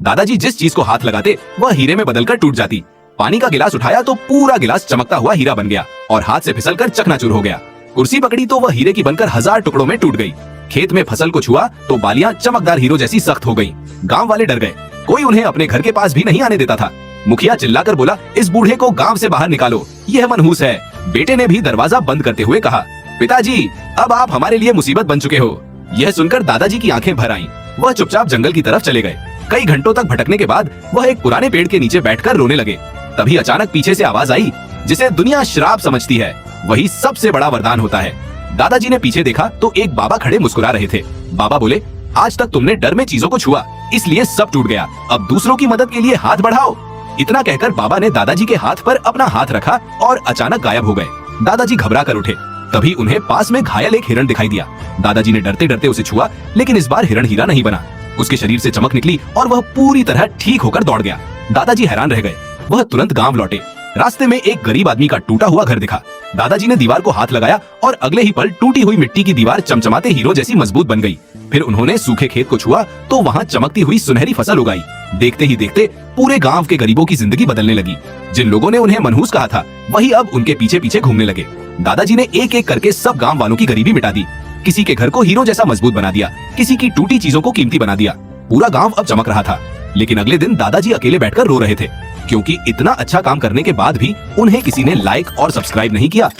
दादाजी जिस चीज को हाथ लगाते वह हीरे में बदलकर टूट जाती। पानी का गिलास उठाया तो पूरा गिलास चमकता हुआ हीरा बन गया और हाथ से फिसलकर चकनाचूर हो गया। कुर्सी पकड़ी तो वह हीरे की बनकर 1000 टुकड़ों में टूट गई। खेत में फसल को छुआ तो बालियां चमकदार हीरो जैसी सख्त हो गई। गांव वाले डर गए, कोई उन्हें अपने घर के पास भी नहीं आने देता था। मुखिया चिल्लाकर बोला, इस बूढ़े को गांव से बाहर निकालो, यह मनहूस है। बेटे ने भी दरवाजा बंद करते हुए कहा, पिताजी अब आप हमारे लिए मुसीबत बन चुके हो। यह सुनकर दादाजी की आंखें भर आईं। वह चुपचाप जंगल की तरफ चले गए। कई घंटों तक भटकने के बाद वह एक पुराने पेड़ के नीचे बैठकर रोने लगे। तभी अचानक पीछे से आवाज आई, जिसे दुनिया श्राप समझती है वही सबसे बड़ा वरदान होता है। दादाजी ने पीछे देखा तो एक बाबा खड़े मुस्कुरा रहे थे। बाबा बोले, आज तक तुमने डर में चीजों को छुआ, इसलिए सब टूट गया। अब दूसरों की मदद के लिए हाथ बढ़ाओ। इतना कहकर बाबा ने दादाजी के हाथ पर अपना हाथ रखा और अचानक गायब हो गए। दादाजी घबरा कर उठे। तभी उन्हें पास में घायल एक हिरण दिखाई दिया। दादाजी ने डरते डरते उसे छुआ, लेकिन इस बार हिरण हीरा नहीं बना। उसके शरीर से चमक निकली और वह पूरी तरह ठीक होकर दौड़ गया। दादाजी हैरान रह गए। वह तुरंत गांव लौटे। रास्ते में एक गरीब आदमी का टूटा हुआ घर दिखा। दादाजी ने दीवार को हाथ लगाया और अगले ही पल टूटी हुई मिट्टी की दीवार चमचमाते हीरो जैसी मजबूत बन गई। फिर उन्होंने सूखे खेत को छुआ तो वहाँ चमकती हुई सुनहरी फसल उगाई। देखते ही देखते पूरे गांव के गरीबों की जिंदगी बदलने लगी। जिन लोगों ने उन्हें मनहूस कहा था वही अब उनके पीछे पीछे घूमने लगे। दादाजी ने एक एक करके सब गांव वालों की गरीबी मिटा दी। किसी के घर को हीरो जैसा मजबूत बना दिया, किसी की टूटी चीजों को कीमती बना दिया। पूरा गांव अब चमक रहा था। लेकिन अगले दिन दादाजी अकेले बैठकर रो रहे थे, क्योंकि इतना अच्छा काम करने के बाद भी उन्हें किसी ने लाइक और सब्सक्राइब नहीं किया।